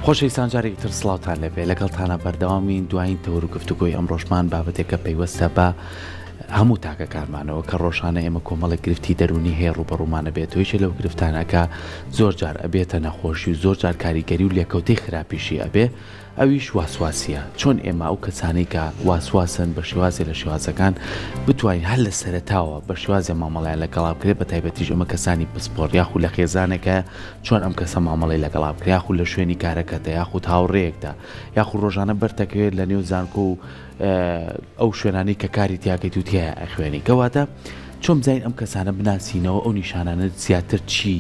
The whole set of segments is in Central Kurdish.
خۆشەویستان جارێکی تر سڵاوتان لەبێ لەگەڵتانە بەردەوامین دوایین تەور و گفتوگۆی ئەمڕۆژمان بابەتێکە پەیوەستە بە هەموو تاکەکارمانەوە کە ڕۆژانە ئێمە کۆمەڵە گرفتی دەرونی هەیە ڕوبەڕوومانە بێت تویشە لەو گرفتانەکە زۆر جار ئەبێتە نەخۆشی و زۆر جار کاریگەری و لێکەوتەی خراپیشی ئەبێ ئەویش واسواسیە چۆن ئێمە ئەو کەسانەی کە واسواسن بە شێوازی لە شێوازەکان بتوانین هەر لە سەرەتاوە بە شێوازی مامەڵەیان لەگەڵا بکرێت بە تایبەتیش ئەمە کەسانی پسپۆڕ یاخو لە خێزانێکە چۆن ئەم کەسە مامەڵەی لەگەڵا بکرێت یاخو لە شوێنی کارەکەتە یاخو هاوڕێیەکدا یاخو ڕۆژانە بەرتەکەوێت لە نێو زانکۆ و ئەو شوێنانی کە کاری تیاکەیت و تایە ئەخوێنی کەواتە چۆن بزین ئەم کەسانە بناسینەوە ئەو نیشانانە زیاتر چی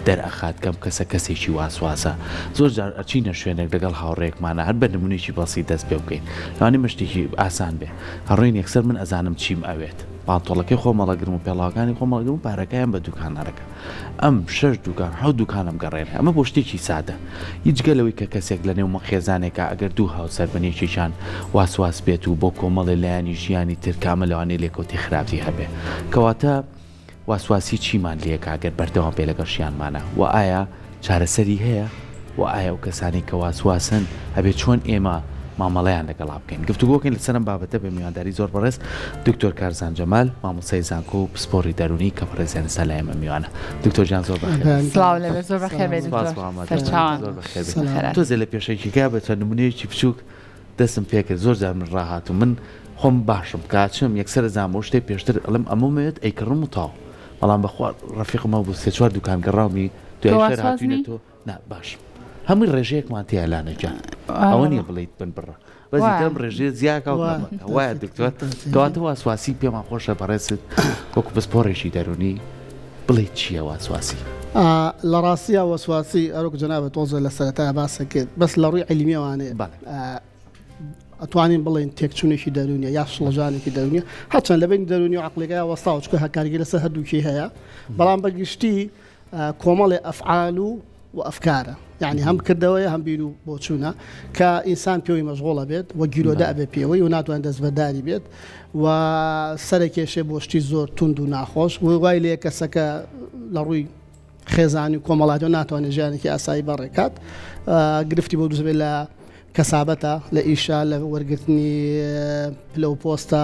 دەرئەخات کەم کەسە کەسێکی واسواسە زۆر جار ئەچینە شوێنێک لەگەڵ هاوڕێکمانە هەر بە نمونێکی بەسی دەست پێ بکەین لەوانێ مشتێکی ئاسان بێ هەڕۆین یەکسەر من ئەزانم چیم ئەوێت پانتۆڵەکەی خۆمەڵەگرم و پێڵاوەکانی خۆمەڵگرم و پارەکەیان بە دوکانەکە ئەم 6 دوکان حەوت دوکانم گەڕێنێ ئەمە بۆ شتێکی سادە هیچ گەلەوەی کە کەسێک لە نێو خێزانێکە ئەگەر دوو هاوسەر بەنێکیشان واسواس بێت و بۆ کۆمەڵی لایانی ژیانی تر کامە لەوانەیە لێکۆتی خراپی هەبێ کەواتە واسواسی چیمان لێکە ئەگەر بەردەوام پێ لەگەڵ شیانمانە و ئایا چارەسەری هەیە و ئایا و کەسانی کە واسواسن هەبێت چۆن ئێمە مامەڵەیان لەگەڵا بکەین گفتوگۆکەین لەسەرم بابەتە بە میوانداری زۆر بەڕێز دکتۆر کارزان جەمال مامۆستای زانکۆ و پسپۆڕی دەرونی کە بەڕێزیانە لە ئێمە میوانە دکتۆر جان زۆر بەخێر سڵاو لەبێت زۆر بەخێر بێت تۆزێ لە پێشەیەکیکە بە نمونەیەکی بچووک دەستم پێکرد زۆر جار من ڕاهات و من خۆم باشم کاتچم یەکسەر زانمە شتێک پێشتر ئەڵم ئەمەوێت ئەیکڕم و تاو بەڵام بەخوا ڕەفیقمە بوو سێ چوار دوکان گەڕاومی دوای شەر هاتوینە تۆ نا باش هەمووی ڕێژەیەکمان تیالانەجان ئەوە نییە بڵیت بن بڕە بەزیترم ڕێژێ زیاکە وایە دکتۆر کەواتە واسواسی پێمان خۆشە بەڕێست وەکو پسپۆڕێکی دەرونی بڵیت چییە واسواسی لە ڕاستیە وەسواسی ئەرۆک جەنابەت تۆزە لە سەرەتای باسە کرد بەس لە ڕووی عیلمیەوانەیە ئەتوانین بڵێن تێکچوونێکی دەرونیە یا شڵەجانێکی دەرونیە هەرچەند لەبێنی دەرونی و عەقڵەکەی وەستاوە چکە هەکارگیری لەسەر هەردووکی هەیە بەڵام بەگشتی کۆمەڵی ئەفعال و ئەفکارە یعنی هەم کردەوەی هەم بیر و بۆچوونە کە ئینسان پێوەی مەشغوڵە بێت و گیرۆدە ئەبێ پێوەی و ناتوانێت دەستبەرداری بێت و سەرێکێشێ بۆ شتی زۆر توند و ناخۆش وای لێ کەسەکە لە ڕووی خێزانی و کۆمەڵاتەوە ناتوانێت ژیانێکی ئاسایی بەڕێکات گرفتی بۆ دووسبێت لە کەسابەتە لە ئیشا لە وەرگرتنی پلە و پۆستە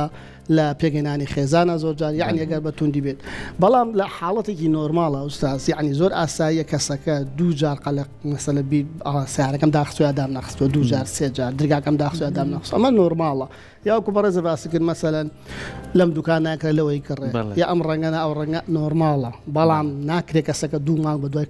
لە پێگەێنانی خێزانە زۆر جار یعنی ئەگەر بە توندی بێت بەڵام لە حاڵەتێکی نۆرماڵە ئوستاز یعنی زۆر ئاساییە کەسەکە دوو جار قەلق مەسەلە بیر سیارەکەم داخستۆ یادام نەخستۆ دوو جار سێ جار درگاکەم داخستۆ یادام نەخست ئەمە نۆرماڵە یاکو بەڕێزە باسی کرد مەسەلەن لەم دوکان ناکرێت لەوەی کڕێ یا ئەم ڕەنگەنە ئەو ڕەنگە نۆرماڵە بەڵام ناکرێت کەسەکە دوو مانگ بە دوای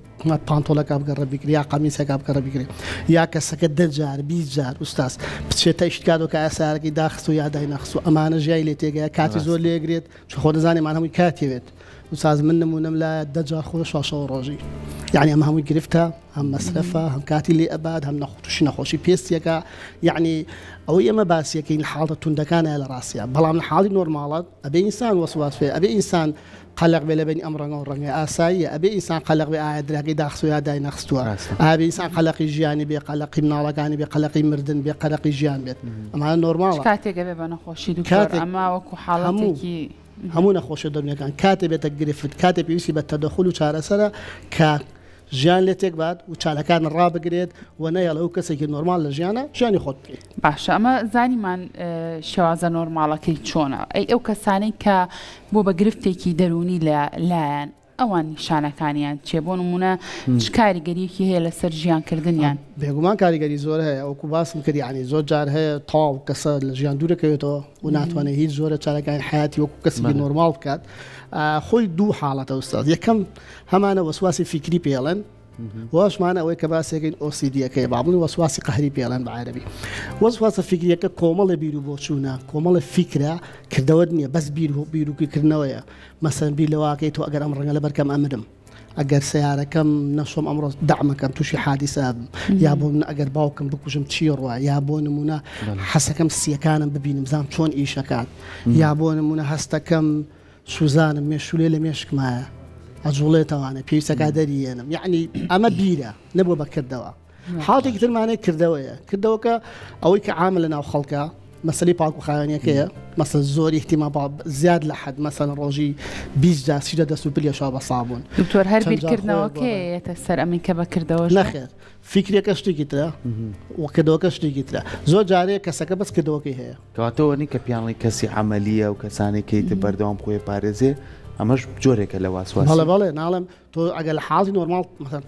پانتۆڵەکە بگەڕە بیکرێت یا قەمیسەکە بکەڕە بیکرێت یا کەسەکە 10 جار 20 جار ئوستاز بچێتە ئیشتکاتەوە کە ئاسارەکەی داخست و یادای نەخست و ئەمانە ژیای لێ تێگەیە کاتی زۆر لێگرێت چ خۆ دەزانێمان هەمووی کاتێوێت وساز من نمونەم لە 10 جار خۆ شاشەوە ڕۆژی یعنی ئەمە هەمووی گرفتە هەم مەسرەفە هەم کاتی لێ ئەباد هەم نەخۆشی نەخۆشی پێستیەکە یعنی ئەوەی ئەمە باسیەکەین حاڵە توندەکانە لە ڕاستیە بەڵام لە حاڵی نۆرماڵات ئەبێ ئینسان وەسواس پێ ئەبێ ئینسان قەلق بێ لەبەنی ئەم ڕەنگە و ڕەنگە ئاساییە ئەبێ ئینسان قەلق بێ ئایا دراگەی داخستۆ یا دای نەخستووە ئابێ ئینسان قەلقی ژیانی بێ قەلقی مناڵەکانی بێ قەلقی مردن بێ قەلقی ژیان بێت ئەمانە نۆرماڵە کاتێک بێ بە نەخۆشی دوکتۆر ئەمە وەکو حاڵەتێکی هەموو نەخۆشە دەرونیەکان کاتێ بێتە گرفت کاتێ پێویستی بە تەدەخول و چارەسەرە کە ژیان لێ تێک بات و چالەکان ڕابگرێت و نەیەڵ ئەو کەسێکی نۆرمال لە ژیانە ژیانی خۆت بکەیت باشە ئەمە زانیمان شێوازە نۆرماڵەکەی چۆنە ئەو کەسانەی کە بۆ بە گرفتێکی دەرونی لایەن ئەوان نیشانەکانیان چێ بۆ نمونە چ کاریگەریەکی هەیە لەسەر ژیانکردنیان بێگومان کاریگەری زۆر هەیە ئەوکو باسم کرد ینی زۆر جار هەیە تاو کەسە لە ژیان دوورەکەوێتەوە و ناتوانێت هیچ زۆرە چارەکانی حیاتی وەکو کەسێکی نۆرماڵ بکات خۆی دوو حاڵەتە ئوستاز یەکەم هەمانە وەسواسی فیکری پێڵێن واشمانە ئەوەی کە باسێکین ئۆسیدیەکەی بابڵی وەسواسی قەهری پێڵێن بە عەرەبی وەسواسە فیکریەکە کۆمەڵە بیر و بۆچوونە کۆمەڵە فیکرە کردەوە نییە بەس بیرروکردنەوەیە مەسەن بیر لەواکەی تۆ ئەگەر ئەم ڕەنگە لەبەرکەم ئەمرم ئەگەر سیارەکەم نەشۆم ئەمڕۆ دەعمەکەم تووشی حادیسە یا بۆ ئەگەر باوکم بکوژم چی ڕوە یا بۆ نمونە حەسەکەم سیەکانم ببینم زانم چۆن ئیشەکات یا بۆ نمونە هەستەکەم سوزانم مێشولێ لە مێشکمایە ئەجوڵێتەوانە پێویستەکە دەریێنم یعنی ئەمە بیرە نەبوو بەکردەوە حاڵێکی ترمانەیە کردەوەیە کردەوەکە ئەوەی کە عامل لە ناو خەڵکە مەسەلەی پاکوخاوێنیەکەیە مەسەل زۆر احتیمام زیاد لە حد مەسەن ڕۆژی 20 جا 30 دەست و پلێشا بە سابوون دکتۆر هەر بیرکردنەوەکەیەتە سەر ئەمین کە بەکردەوە نەخێر فکرێکە شتێکی ترە وەکردەوەکە شتێکی ترە زۆر جارەیە کەسەکە بەس کردەوەکەی هەیە کەواتەوەنی کە پیانڵی کەسی عملیە و کەسانێکی تر بەردەوام خۆی پارێزێ ئەمەش جۆرێکە لە واسواسی بەڵێ ناڵم تۆ ئەگەر لە حاڵی نۆرماڵ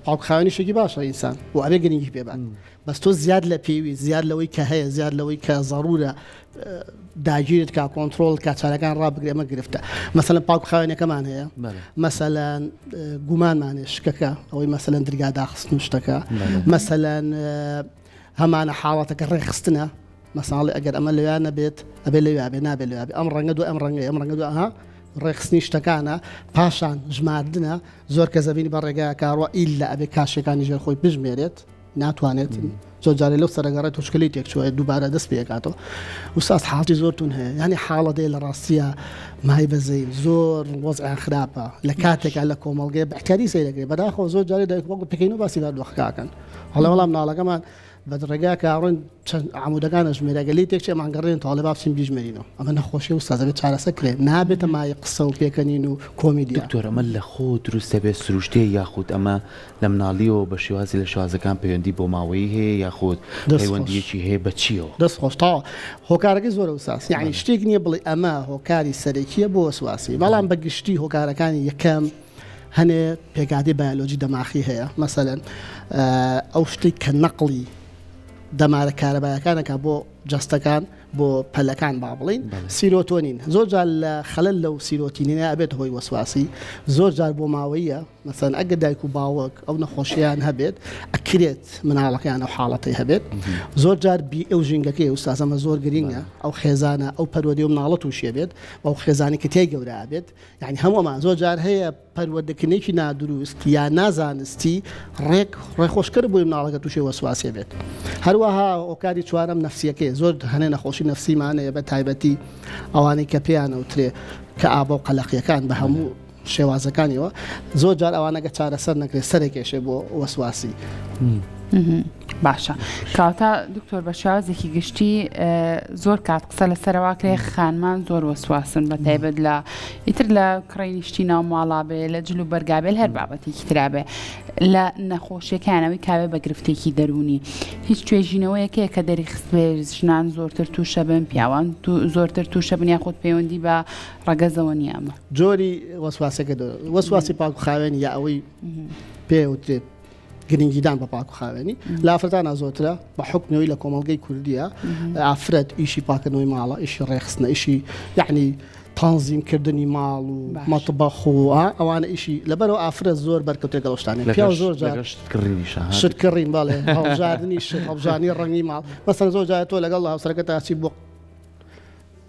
پاکخاوێنی شێکی باشە ئینسان و ئەبێ گرنگی پێبات بەس تۆ زیاد لە پێوی زیاد لەوەی کە هەیە زیاد لەوەی کە ضرورە داگیرت کا کۆنتترۆل کاچارەکان ڕابگرێ ئەمە گرفتە مەسەلەن پاکخاوێنەکەمان هەیە مەسەلەن گومانمانێ شکەکە ئەوەی مەسەلەن دەرگا داخستن شتەکە مەسەلەن هەمانە حاڵەتەکە ڕێخستنە مەساڵی ئەگەر ئەمە لەویان نەبێت ئەبێ لەوێ نابێت لەوێ ئەم ڕەنگە دو ئەم ڕەنگە دو ئەها ڕێخستنی شتەکانە پاشان ژماردنە زۆر کە زەبینی بە ڕێگای کاڕوە ئیل لە ئەبێ کاشەکانی ژێر خۆی بژمێرێت ناتوانێت زۆر جارێ لەو سەرگەڕێت توشکلی تێک چوە دووبارە دەست پێکاتەوە وساس حاڵی زۆرتون هەیە ینی حاڵە دێ لە ڕاستیە مای بەزەین زۆر وەزع خراپە لە کاتێکا لە کۆمەڵگەی بەحتیاری سەیرەکرێت بەداخەوە زۆر جارێ دایک پێکەین و باسی دۆخکاکەن هەڵە وەڵام ناڵەکەمان بە ڕێگا کاڕۆن عمودەکانە ژمێرەگەلی تێک چێمانگەڕێن تاڵێ بابچین بیژمێرینەوە ئەمە نەخۆشی و سازەبێت چارەسە کرێت نابێتە مای قسە و پێکەنین و کۆمیدی دکتۆر ئەمە لە خۆ دروستە بێت سروشتێ یاخود ئەمە لە مناڵیەوە بە شێوازی لە شوازەکان پەیوەندی بۆ ماوەی هەیە یاخود پەیوەندیەکی هەیە بە چیەوە دەست خۆشتاوە هۆکارەکەی زۆر وساس یعنی شتێک نییە بڵێ ئەمە هۆکاری سەرەکیە بۆ وەسواسی بەڵام بەگشتی هۆکارەکانی یەکەم هەنێ پێکاتی بایۆلۆجی دەماخی هەیە مەسەلەن ئەو شتێک کە نەقڵی دەمارە کارەبایەکانەکە بۆ جەستەکان بۆ پەلەکان با بڵین سیرۆتۆنین زۆر جار لە خەلەل لەو سیرۆتینینە ئەبێت هۆی وەسواسی زۆر جار بۆ ماوەیە مەسەن ئەگە دایک و باوەک ئەو نەخۆشییان هەبێت ئەکرێت مناڵەکەیان ئەو حاڵەتی هەبێت زۆر جار بی ئەو ژینگەکەی ئوستازەمە زۆر گرینگە ئەو خێزانە ئەو پەروەردی و مناڵە تووشێ بێت ئەو خێزانی کە تێی گەورە بێت یعنی هەمومان زۆر جار هەیە پەروەردەکردنێکی نادروست یا نازانستی ڕێخۆشکەر بۆی مناڵەکە تووشێ وەسواسی بێت هەروەها ئۆکاری چوارەم نەفسیەکەی زۆر هەنێ نەخۆشی نەفسیمانەیە بە تایبەتی ئەوانەی کە پێیانەوترێ کە ئابە و قەلەقیەکان بە هەموو شێوازەکانیەوە زۆر جار ئەوانەگە چارەسەر نەکرێت سەرێکێشێ بۆ وەسواسی باشە کاواتە دکتۆر بە شێوازێکی گشتی زۆر کات قسە لە سەرواکرێ خانمان زۆر وەسواسن بە تایبەت لە ئیتر لە کڕینیشتی ناو ماڵا بێ لە جلو بەرگابێل هەر بابەتێکی ترابێ لە نەخۆشیەکانەوەی کاوێ بە گرفتێکی دەرونی هیچ توێژینەوەیەکەیە کە دەریخست بێ ژنان زۆرتر تووشە بن پیاوان زۆرتر تووشە بن یاخود پەیوەندی بە ڕەگەزەوە نیامە جۆری وەسواسەکە وەسواسی پاکوخاوێنی یا ئەوەی پێوترێت گرنگیدان بە پاکوخاوێنی لافرەتانە زۆرترە بە حکمەوەی لە کۆمەڵگەی کوردیە ئافرەت ئیشی پاکردنەوەی ماڵە ئیشی ڕێخستنە ئیشی یعنی تەنزیمکردنی ماڵ و مەتبەخ و ئەوانە ئیشی لەبەرەوە ئافرەت زۆر بەرکەوتێک گەڵشتانێ پیا زۆر شتکردین باڵێ هەڵبژاردننی شت هەڵبژانی ڕەنگی ماڵ مەسەن زۆر جار تۆ لەگەڵ هاوسەرەکە تاچی بۆ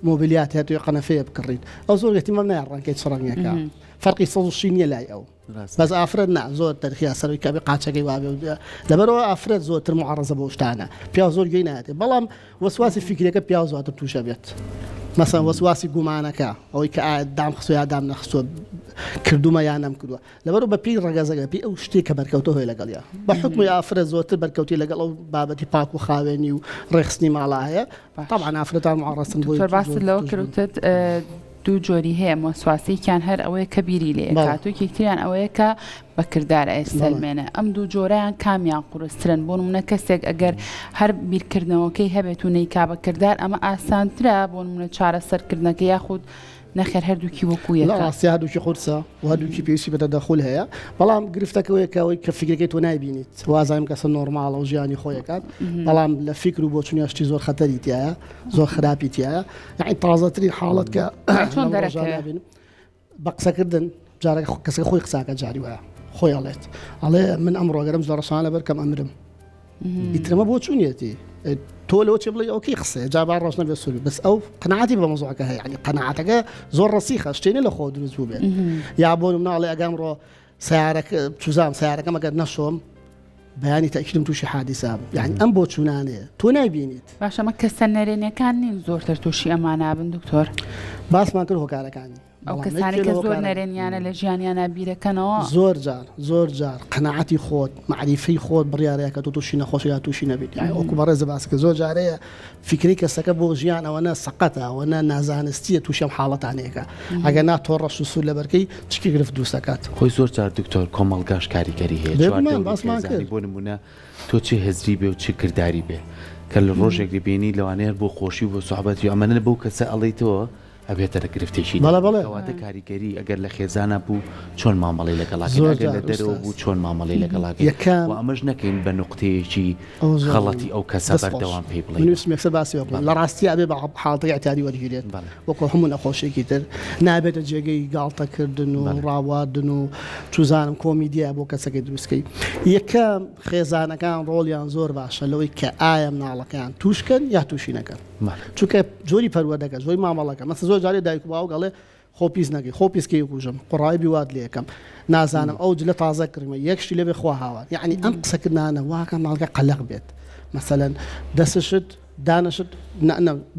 مۆبیلیات هەیە توی قەنەفەیە بکڕیت ئەو زۆر گەتیمە نایە ڕەنگەی چ ڕەنگەکە فەرقی سەڵشی نییە لای ئەو بەس ئافرەت نا زۆر تەرخیا سەروی کە بێ قاچەکەی وابێ لەبەرەوە ئافرەت زۆرتر معڕەزە بۆ شتانە پیا زۆر گوێی نایەتێ بەڵام وەسواسی فکرەکە پیا زۆرتر تووشە بێت مەسەن وەسواسی گومانەکە ئەوەی کە دام خستۆ یا دام نەخستۆ کردومە یان نەم کردووە لەبەرەوە بە پێی ڕەگەزەکە پێی ئەو شتێک کە بەرکەوتە هۆی لەگەڵیا بە حکمی ئافرەت زۆرتر بەرکەوتی لەگەڵ ئەو بابەتی پاک و خاوێنی و ڕێخستنی ماڵا هەیە طبعا ئافرەتان معڕەستن بۆی باس لەوە کردوتت دوو جۆری هەیە مۆسواسییان هەر ئەوەیە کە بیری لێ کاتۆکیتریان ئەوەیە کە بە کردارە ئێستەلمێنە ئەم دوو جۆرەیان کامیان قورسترن بۆ نمونە کەسێک ئەگەر هەر بیرکردنەوەکەی هەبێت و نەیکا بە کردار ئەمە ئاسانترە بۆ نمونە چارەسەرکردنەکە یاخود نەخێر هەردووکی وەکوویە ڕاستی هەردووکی قورسە و هەردووکی پێویستی بە دەخول هەیە بەڵام گرفتەکەوەیەکەوەی کە فکرەکەی تۆ نایبینیت وازایم کەسە نۆرماڵە و ژیانی خۆیەکات بەڵام لە فکر و بۆچونیشتی زۆر خەتەری تایە زۆر خراپی تایە یعنی تازەترین حاڵەت کە چۆن دەرەکەوێت بە قسەکردن جارێک کەسەکە خۆی قساکە جاری وایە خۆی ئەڵێت ئەڵێ من ئەمڕۆگەرم زۆر ڕەشانە بەرکەم ئەمرم ئیترەمە بۆ چوونیەتی تۆ لەوە چێ بڵێ ئەوکەی قسێ جابار ڕۆژ نەبێت سووری بەس ئەو قەناعەتی بە مەزوعەکە هەیە یعنی قەناعەتەکە زۆر ڕەسیخە شتێنێ لە خۆ دروست بوو بێت یا بۆ مناڵێ ئەگەم ڕۆ سیارەکە چوزام سیارەکەم ئەگەر نەشۆم بەیانی تاکیدم تووشی حادیسا یعنی ئەم بۆ چوونانەیە تۆ نایبینیت باشەمە کەسە نەرێنەکان نین زۆرتر تووشی ئەمانابن دکتۆر باسمان کرد هۆکارەکانی ئەو کەسانی کە زۆر نەرێنیانە لە ژیانیانە بیرەکەنەوە زۆر جار قەناعەتی خۆت معریفەی خۆت بڕیارەیەکە تو تووشی نەخۆش یا تووشی نەبیت یعنی ئەوکو بەڕێز باسکە زۆر جارەیە فکری کەسەکە بۆ ژیان ئەوەنە سەقەتە ئەوەنە نازانستیە تووشەم حاڵەتانەیەەکە ئەگەر ناتۆ ڕەش و سوور لەبەرکەی چکی گرفت دووسەکات خۆی زۆر جار دکتۆر کۆمەڵگاش کاریگەری هەیە باسمان کرد بۆ نمونە تۆ چی هەزری بێ و چی کردداری بێ کە لە ڕۆژێک بینی لەوانەیە بۆ خۆشی بۆ سوحبەت و ئەمەنە بەو کەسە ئەڵیتەوە ئەبێتە لە گرفتێکی کەواتە کاریگەری ئەگەر لە خێزانە بوو چۆن مامەڵی لەگەڵاکە لە دەرەوە بوو چۆن مامەڵی لەگەڵاکە و ئەمەش نەکەین بە نقطەیەکی خەڵەتی ئەو کەسە بەردەوام پێی بڵێ باسی لە ڕاستی ئەبێ بە حاڵەتی ئەتیاری وەرگێت وەکو هەموو نەخۆشێکی تر نابێتە جێگەی گاڵتەکردن و ڕاوادن و چوزانم کۆمیدیا بۆ کەسەکەی دروستکەی یەکەم خێزانەکان ڕۆڵیان زۆر باشە لەوەی کە ئایا مناڵەکان تووشکەن یا تووشی نەکەن چونکە جۆری پەروەردەکە زۆری مامەڵەکە مەسە زۆر جارێ دایک و باو گەڵێ خۆپیس نەکەی خۆپیسکەی کوژم قڕای بیوات لە یەکەم نازانم ئەو جلە تازە کردمە یەکشی لەبێ خوا هاوار یعنی ئەم قسەکردانە واکە ماڵگە قەلق بێت مثلەن دەستشت دانشت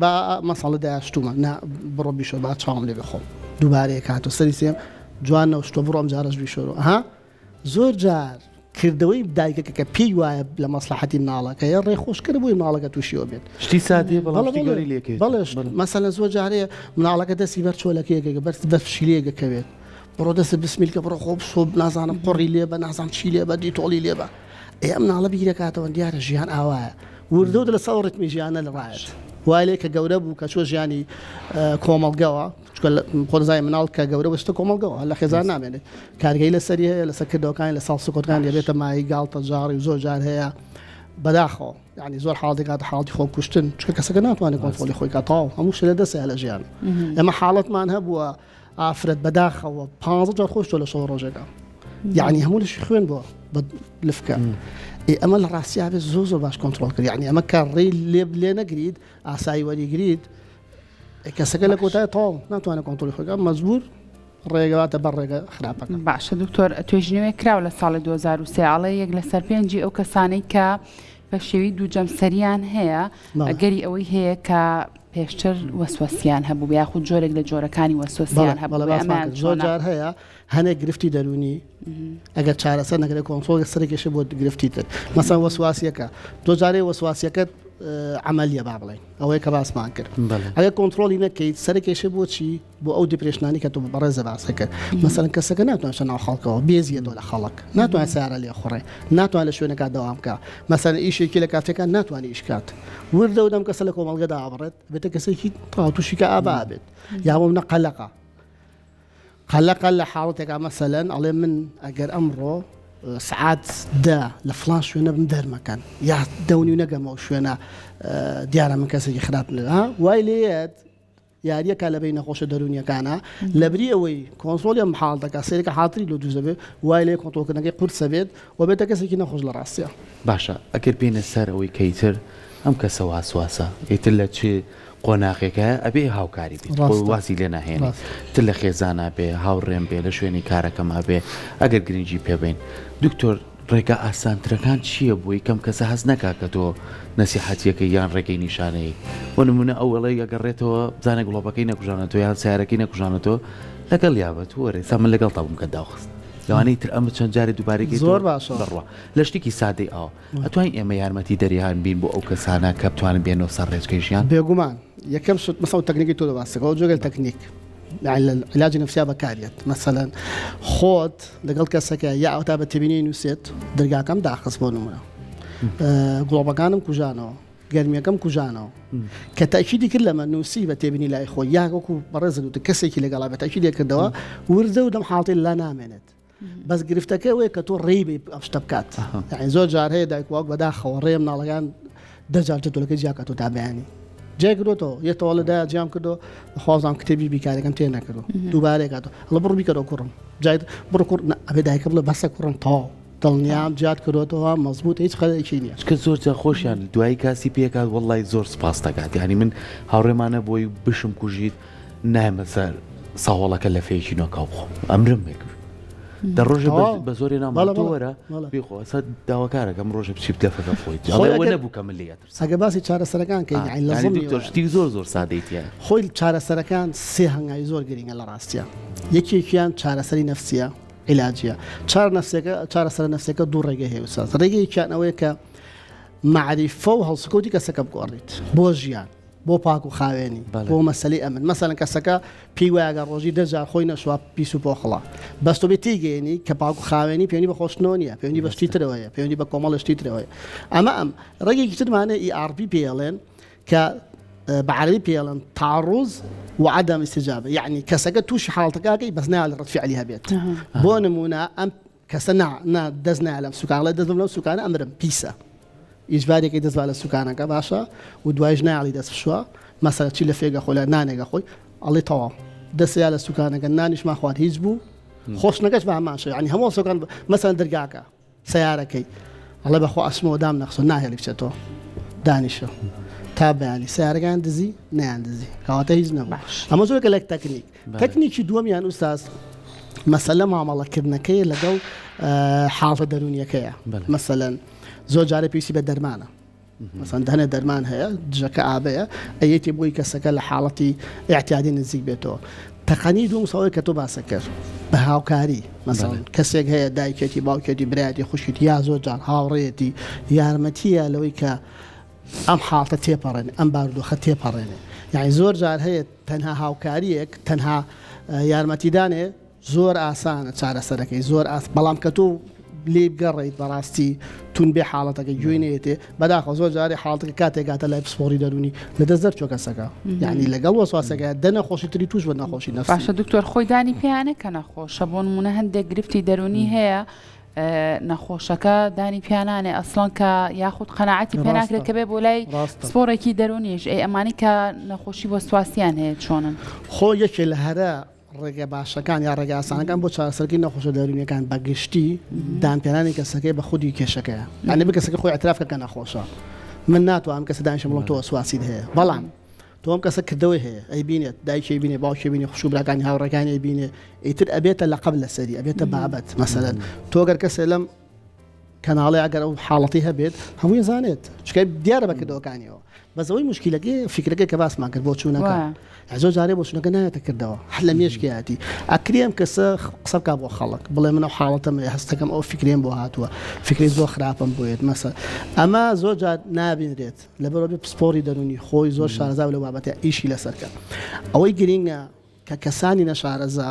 با مەساڵە دایشتومە بڕۆ بیشۆ با چاوم لێ بخۆم دووبارەیە کاتۆ سەری سێم جوان نەوشتۆ بڕۆم جارش بیشۆرۆ ها زۆر جار کردەوەی دایکەکە کە پێی وایە لە مەسلحەتی مناڵەکە یا ڕێخۆشکرد بووی مناڵەکە تووشیەوە بێت شتی سادێ بەڵی لێکێت بەڵێش مەسەلەن زۆر جارەیە مناڵەکە دەستی بەر چۆلەکەیەکە بەر فشیلەیەکەوێت بڕۆ دەست بسمیلکە بڕۆ خۆ سۆ نازانم قڕی لێ بە نازان چی لێ بە دیتۆڵی لێ بە ئێ مناڵە بیرەکاتەوە دیارە ژیان ئاوایە وردە لە سەڵ ڕتمی ژیانە لە ڕایەت وای لێ کە گەورە بوو کە چۆ ژیانی کۆمەڵگەوە خۆزای مناڵ کە گەورە وشتە کۆمەڵگەوە لە خێزان نامێنێت کارگەی لە سەری هەیە لەسەر کردەوەکان لە ساڵ سکۆتەکان دەبێتە مای گاڵتە جاڕی و زۆر جار هەیە بەداخەوە یعنی زۆر حاڵێکات حاڵی خۆ کوشتن چکە کەسەکە ناتوانێت کۆنترۆلی خۆی کاتاو هەموو شە لە دەستە لە ژیان ئەمە حاڵەتمان هەبووە ئافرەت بەداخەوە 15 جار خۆشتۆ لە شەو ڕۆژێکە یعنی هەموو لەشی خوێن بووە لفکە ئەمە لە ڕاستیا بێت زۆر باش کۆنترۆل کرد یعنی ئەمە کارڕێی لێ نەگرید ئاسایی وەریگریت کەسەکە لە کۆتای تاڵ ناتوانێت کۆنترۆلی خۆیگە مەزبور ڕێگەواتە بەر ڕێگە خراپەکە باشە دکتۆر توێژنەوەی کراوە لە ساڵی 2023 ئاڵێ یەک لەسەر پێنجی ئەو کەسانەی کە بە شێوی دووجەمسەریان هەیە ئەگەری ئەوەی هەیە کە پێشتر وەسوەسیان هەبوو یاخود جۆرێک لە جۆرەکانی وەسوەسیان هەبوو زۆر جار هەیە هەنێک گرفتی دەرونی ئەگەر چارەسەر نەکرێت کۆنترۆل سەرێکیش بۆ گرفتی تر مەسەڵەن وەسواسیەکە دۆ جارێ وەسواسیەکەت عملیە با بڵێن ئەوەیە کە باسمان کرد ئەگەر کۆنترۆلی نەکەیت سەرێکیش بۆ چی بۆ ئەو دیپرێشنانی کە تۆ بەڕێزە باسە کرد مەسەڵەن کەسەکە ناتوانێت ناو خەڵکەوە بێزیە دۆ لە خەڵک ناتوانێت سیارە لێ خوڕێ ناتوانێت لە شوێنەکە دەوام بکە مەسەڵەن ئیشێکی لە کافەکان ناتوانێت ئیشکات وردە و دەم کەسە لە کۆمەڵگەدا ئابڕێت بێتە کەسێکی تووشیکە ئابا بێت یا بۆ منە قەلەقە لە حاڵەتێکا مەسەلەن ئەڵێ من ئەگەر ئەمڕۆ سعات دا لە فلان شوێنە بم دەرمەکەن یا دەونی و نەگەمەوە شوێنە دیارە من کەسێکی خراپ وای لێت یاریەکە لەبەی نەخۆشە دەرونیەکانە لەبری ئەوەی کۆنترۆلی ئەم حاڵەتەکە سەرێکە حاتری لە دووزەبێت وای لێ کۆنترۆلکردنەکەی قورسە بێت و بێتە کەسێکی نەخۆش لە ڕاستیە باشە ئەگەر بێنە سەر ئەوەی کەیتر ئەم کەسە واسواسە ئیتر لە چێ قۆناغێکە ئەبێ هاوکاری بێت واسی لێ ناهێنێت تر لە خێزانە بێ هاوڕێم بێ لە شوێنی کارەکەما بێ ئەگەر گرنگی پێبین دکتۆر ڕێگە ئاسانترەکان چییە بۆی کەم کەسە هەز نەکا کە تۆ نەسیحەتیەکە یان ڕێگەی نیشانەیە بۆ نمونە ئەو وەڵی ئەگەڕێتەوە بزانە گوڵۆپەکەی نەکوژانێتەوە یان سیارەکەی نەکوژانێتەوە لەگەڵ یابەت وەرێ سا من لەگەڵ تابووم کە داوخست لەوانەی تر ئەمە چەند جارێ دووبارێکی زۆر باشە بڕوە لە شتێکی سادەی ئەوە ئەتوانین ئێمە یارمەتی دەریان بین بۆ ئەو کەسانە کە بتوانن بێنەوە سەر ڕێچکەیشیان بێگومان یەکەم شت مەسەڵ تەکنیکی تۆ دەباسەکەەوە جۆگەل تەکنیک علاج نفسیا بەکارێت مەسەلەن خۆت لەگەڵ کەسەکە یا ئەوتا بە تبینی نووسێت دەرگاکەم داخست بۆ نمونە گوڵۆپەکانم کوژانەوە گەرمیەکەم کوژانەوە کە تاکیدی کرد لەمە نووسی بە تێبینی لای خۆی یاگەکو بەڕێزت کەسێکی لەگەڵا بە تاکیدێک کردەوە وردە و دەم حاڵی لا نامێنێت بەس گرفتەکە ئەوەیە کە تۆ ڕێی ئەم شتە بکات یعنی زۆر جار هەیە دایکواک بەداخەوە ڕێم ناڵەکان دەجار تۆلەکە جیاکات و تا بەیانی جێگرۆتەوە یەتەوە لەدای جیام کردو خوازان کتێبی بیکارەکەم تێ نەکردو دووبارێکاتەوە لە بڕ بیکەەوە کوڕم جای بڕ کوڕ ئەبێ دایکە بڵە بەسە کوڕم تاو دڵنیام جات کردوەوە مەزبوط هیچ خەڵێکی نییە کە زۆر جا خۆشیان دوایی کاسی پێکات وەڵی زۆر سپاس دەکات یعنی من هاوڕێمانە بۆی بشم کوژیت نامە سەر ساوەڵەکە لە فێکی نۆکاو بخۆم ئەمرم بێک دەڕۆژە تەواو. بە زۆری ناماتۆرە بیخۆ سەد داواکارەکەم ڕۆژە بچی بدەفەکە خۆیت ئەوە نەبوو کە ملیەتر ئەگە باسی چارەسەرەکان کە یعنی لە زڵمی دکتۆر زۆر سادەیتە خۆی چارەسەرەکان سێ هەنگاوی زۆر گرنگە لە ڕاستیە یەکێکیان چارەسەری نەفسیە عیلاجیە چارەسەر نەفسەکە دوو ڕێگە هەیە وساز ڕێگەیەکیان ئەوەیە کە معریفە و هەڵسوکەوتی کەسەکە بگۆڕیت بۆ ژیان بۆ پاک و خاوێنی بۆ مەسەلەی ئەمن مەسەلەن کەسەکە پێی وایەگە ڕۆژی دەجار خۆی نەشوا پیس و پۆخڵا بەستۆ بێت تێگەێنی کە پاک و خاوێنی پێنی بە خۆشتنەوە نیە پێنی بە شتی ترەوەیە پێنی بە کۆمەڵ شتی ترەوەیە ئەم ڕێگەیەکی ترمانە ERP پێڵێن کە بعربي بيلن تعرض وعدم استجابة يعني كسجت توش حالتك بس نال رد فعلها بيت بون منا أم كسنع نا دزنا على سكان لا دزنا سكان أمر بيسا إجباري كي دزوا على سكان كباشا ودواجنا على دس شوا مثلا تشيل فيجا خولا ناني خوي الله طوام دس على سكان كنانيش ما خوان هيجبو خوش نقش مع ماشي يعني هم سكان مثلا درجاك سيارة كي الله بخو اسمه دام نقص ناهي اللي بشتو دانيشو تابعني سعر كان دزي نعم دزي كواته هيز نبو أما زوج لك تكنيك دوم يعني أستاذ مثلا معاملة كدنا كي لقوا حالة درونية كيا مثلا زوج على بيسي بدرمانة مثلا دهنا درمان هي جاك عابية أيتي بوي كسكر حالتي اعتيادين الزيك بيتو تقني دوم صور كتب سكر بهاوكاري مثلا كسيك هي دايكتي باوكتي برادي خشكتي يا زوج هاوريتي يا رمتيا لويكا أم حالة تيبرني أم باردو ختيبرني يعني زور جار هي تنها هاوكاريك تنها يارمتي داني زور آسان تشارة سركي زور بلام كتو لي بقريت براستي تون بي حالتك جوينيتي بداخل زور جاري حالتك كاتي قاعدة لا بسبوري داروني لدزر شو كسكا يعني لقل وسواسكا دنا خوشي تريتوش بدنا خوشي نفسي باشا دكتور خوي داني بيانه كان خوش بون منهند گرفتی دروني هي نەخۆشەکە دانی پیانانێ ئەسڵان کە یاخود قەناعەتی پێناکرێت کە بێ بۆ لای سپۆرێکی دەرونیش ئەمانی کە نەخۆشی بۆ سواسیان هەیە چۆنن خۆ یەکێ لە هەرە ڕێگە باشەکان یا ڕێگە ئاسانەکان بۆ چارەسەرکی نەخۆشە دەرونیەکان بەگشتی دانپێنانی کەسەکەی بە خودی کێشەکەیە یعنی بە کەسەکە خۆی ئەتراف کە نەخۆشە من ناتوانم کەسە دانیشە بڵم تۆ سواسیت هەیە بەڵام تۆم کەسە کردەوەی هەیە ئەی بینێت دایکی بینێ باوکی بینێ خوشوبراکانی هاوڕەکانی بینێ ئیتر ئەبێتە لە قبل لە سەری ئەبێتە بابەت مەسەلەن تۆگەر کەسێ لەم کەناڵی ئەگەر ئەو حاڵەتی هەبێت هەمووی زانێت چکە دیارە بەکردەوەکانیەوە بەزەوەی مشکلەکەی فکرەکەی کە باسمان کرد بۆ چوونەکە زۆر جارێ بۆ چوونەکە نایەتە کردەوە هەر لە مێشکیاتی ئەکرێم کەسە قسە بکات بۆ خەڵک بڵێ منە حاڵەتەم هەستەکەم ئەو فکرێم بۆ هاتووە فکری زۆر خراپم بۆیت مەسە ئەمە زۆر جار نابینرێت لەبەرەوە پسپۆری دەرونی خۆی زۆر شارەزا لە بابەتە ئیشی لەسەرکە ئەوەی گرینگە کە کەسانی نەشارەزا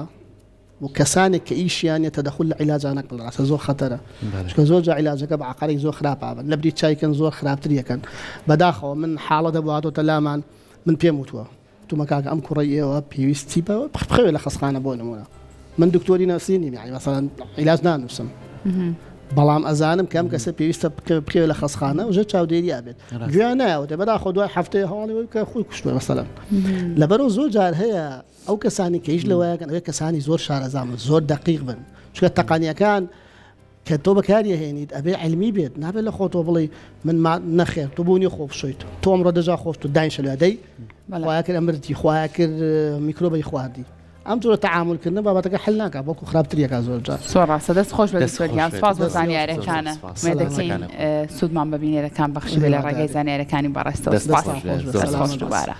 وكسانك كإيشيان تدخل علاج عنك بالرأس زور خطرة زور جا علاجك بعقاري زور خراب عبد لبدي شاي كان زور خراب تريه كان بداخل من حالة بواتو تلامان من بيموتوا تو مكاك أم كورية وبيوستي بخير لخص خانة بونمونا من دكتوري نفسيني يعني مثلا علاج نانوسم بلام أزانم كم كسر بيوست بخير لخص خانة وجت شاو ديري أبد جانا وتبدأ خدوا حفتة هالي وكأخوي كشتوا مثلا لبرو زور جار هي أو كساني كيج لواجن أو كساني زور شارع زعم زور دقيق بن شو التقنية كان كتوبة كارية هيني أبي علمي بيت نبي لخوته بلي من ما نخير تبوني خوف شويت تو أمر دجا خوف تدين شلوا دي خواكر أمرتي خواكر ميكروبي خوادي أم تقول التعامل كنا بابتك حلناك بوكو خراب تريك زور جار صورة سدس خوش بالسوريان سباز وزاني أركانه مدكين سود ما ببيني ركان بخش بلا رجع زاني أركاني براستو سباز خوش دوباره